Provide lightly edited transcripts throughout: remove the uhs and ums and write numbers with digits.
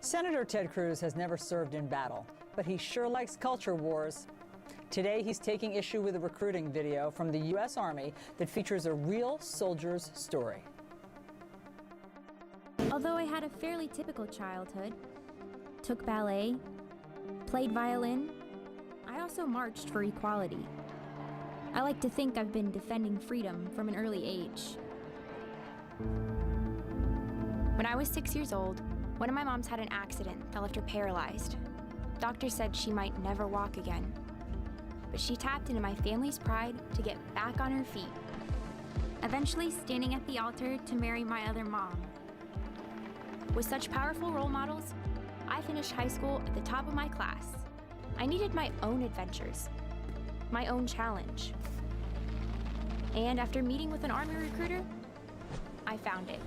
Senator Ted Cruz has never served in battle, but he sure likes culture wars. Today, he's taking issue with a recruiting video from the U.S. Army that features a real soldier's story. Although I had a fairly typical childhood, took ballet, played violin, I also marched for equality. I like to think I've been defending freedom from an early age. When I was 6 years old, one of my moms had an accident that left her paralyzed. Doctors said she might never walk again. But she tapped into my family's pride to get back on her feet, eventually standing at the altar to marry my other mom. With such powerful role models, I finished high school at the top of my class. I needed my own adventures, my own challenge. And after meeting with an Army recruiter, I found it.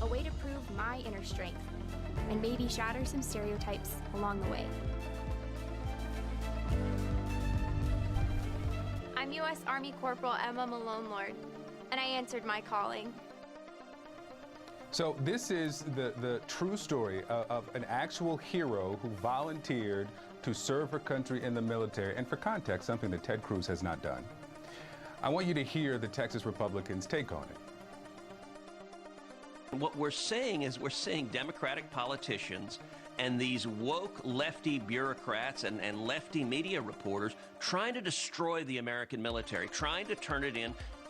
A way to prove my inner strength and maybe shatter some stereotypes along the way. I'm U.S. Army Corporal Emma Malone Lord, and I answered my calling. So this is the true story of an actual hero who volunteered to serve her country in the military, and for context, something that Ted Cruz has not done. I want you to hear the Texas Republicans' take on it. What we're saying is we're seeing Democratic politicians and these woke lefty bureaucrats and lefty media reporters trying to destroy the American military, trying to turn it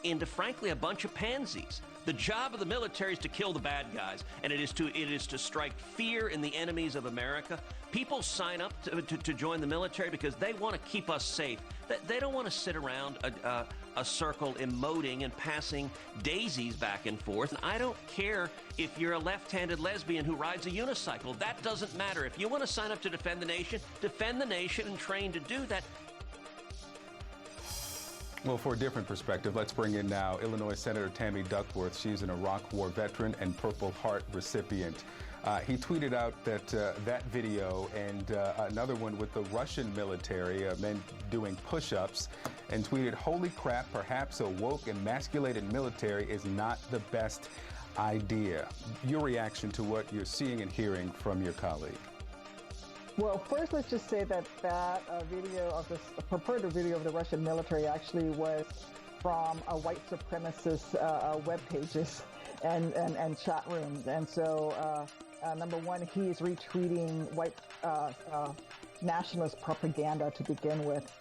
into, frankly, a bunch of pansies. The job of the military is to kill the bad guys, and it is to strike fear in the enemies of America. People sign up to join the military because they want to keep us safe. They don't want to sit around a circle emoting and passing daisies back and forth. And I don't care if you're a left-handed lesbian who rides a unicycle. That doesn't matter. If you want to sign up to defend the nation and train to do that. Well, for a different perspective, let's bring in now Illinois Senator Tammy Duckworth. She's an Iraq War veteran and Purple Heart recipient. He tweeted out that that video and another one with the Russian military, men doing push-ups, and tweeted, "Holy crap, perhaps a woke, emasculated military is not the best idea." Your reaction to what you're seeing and hearing from your colleague? Well, first, let's just say that video of this purported video of the Russian military actually was from white supremacist web pages and chat rooms. And so, number one, he is retweeting white nationalist propaganda to begin with.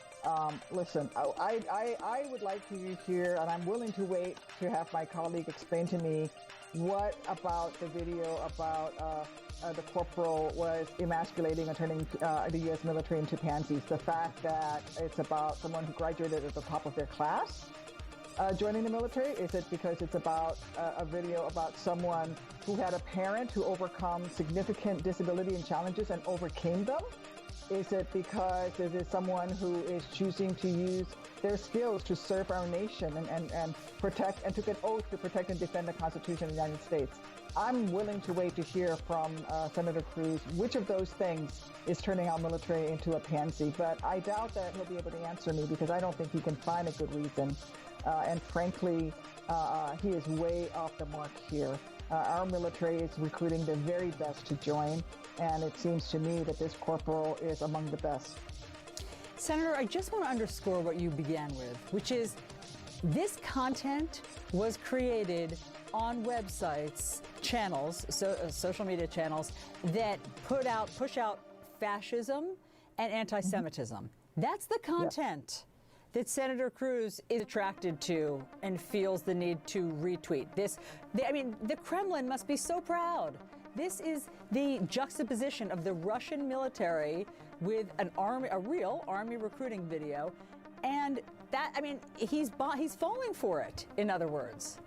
Listen, I would like to hear, and I'm willing to wait to have my colleague explain to me what about the video about the corporal was emasculating and turning the U.S. military into pansies. The fact that it's about someone who graduated at the top of their class joining the military? Is it because it's about a video about someone who had a parent who overcome significant disability and challenges and overcame them? Is it because it is someone who is choosing to use their skills to serve our nation and protect and took an oath to protect and defend the Constitution of the United States? I'm willing to wait to hear from Senator Cruz which of those things is turning our military into a pansy, but I doubt that he'll be able to answer me because I don't think he can find a good reason. And frankly, he is way off the mark here. Our military is recruiting the very best to join, and it seems to me that this corporal is among the best. Senator, I just want to underscore what you began with, which is this content was created on websites, channels, social media channels that push out fascism and anti-Semitism. That's the content that Senator Cruz is attracted to and feels the need to retweet. The Kremlin must be so proud. This is the juxtaposition of the Russian military with a real army recruiting video, and he's falling for it, in other words.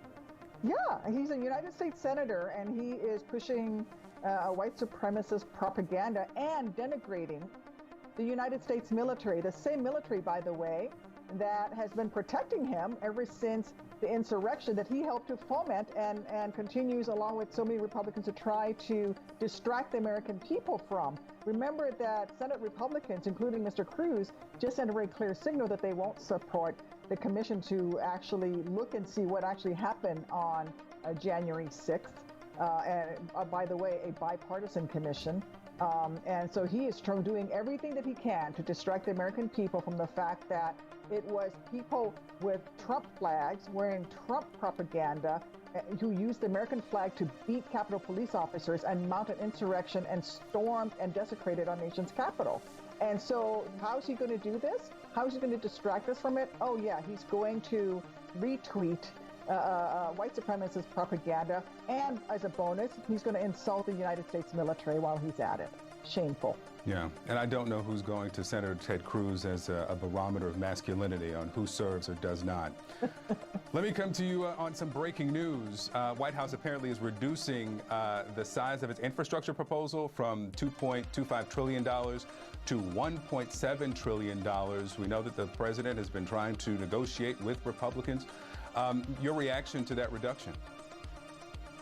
Yeah, he's a United States senator, and he is pushing white supremacist propaganda and denigrating the United States military, the same military, by the way, that has been protecting him ever since the insurrection that he helped to foment and continues along with so many Republicans to try to distract the American people from. Remember that Senate Republicans, including Mr. Cruz, just sent a very clear signal that they won't support the commission to actually look and see what actually happened on January 6th. and by the way, a bipartisan commission. And so he is doing everything that he can to distract the American people from the fact that it was people with Trump flags wearing Trump propaganda who used the American flag to beat Capitol Police officers and mount an insurrection and stormed and desecrated our nation's capital. And so how is he going to do this? How is he going to distract us from it? Oh, yeah, he's going to retweet white supremacist propaganda, and as a bonus, he's going to insult the United States military while he's at it. Shameful. Yeah, and I don't know who's going to Senator Ted Cruz as a barometer of masculinity on who serves or does not. Let me come to you on some breaking news. White House apparently is reducing the size of its infrastructure proposal from $2.25 trillion to $1.7 trillion. We know that the president has been trying to negotiate with Republicans. Your reaction to that reduction?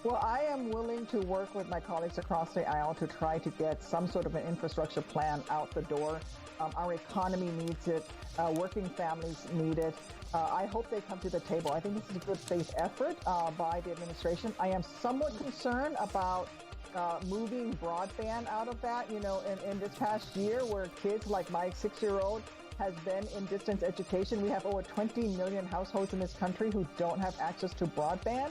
Well, I am willing to work with my colleagues across the aisle to try to get some sort of an infrastructure plan out the door. Our economy needs it. Working families need it. I hope they come to the table. I think this is a good faith effort by the administration. I am somewhat concerned about moving broadband out of that. You know, in this past year where kids like my 6-year-old has been in distance education, we have over 20 million households in this country who don't have access to broadband.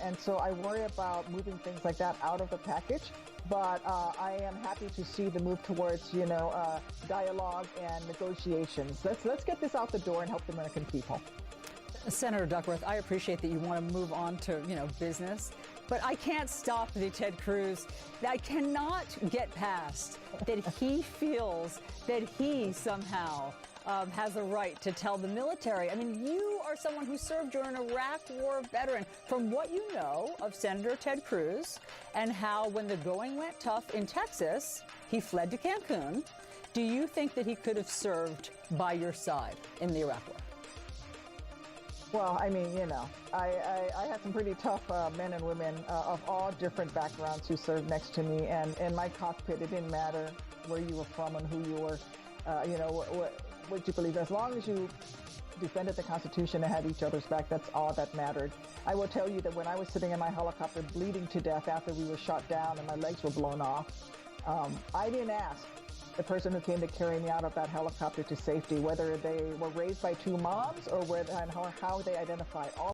And so I worry about moving things like that out of the package. But I am happy to see the move towards, dialogue and negotiations. Let's get this out the door and help the American people. Senator Duckworth, I appreciate that you want to move on to, business, but I can't stop the Ted Cruz. I cannot get past that he feels that he somehow has a right to tell the military. I mean, you are someone who served. You're an Iraq War veteran. From what you know of Senator Ted Cruz and how when the going went tough in Texas, he fled to Cancun, do you think that he could have served by your side in the Iraq War? Well, I mean, I had some pretty tough men and women of all different backgrounds who served next to me. And in my cockpit, it didn't matter where you were from and who you were, what you believe. As long as you defended the Constitution and had each other's back, that's all that mattered. I will tell you that when I was sitting in my helicopter bleeding to death after we were shot down and my legs were blown off, I didn't ask the person who came to carry me out of that helicopter to safety whether they were raised by two moms or how they identify. All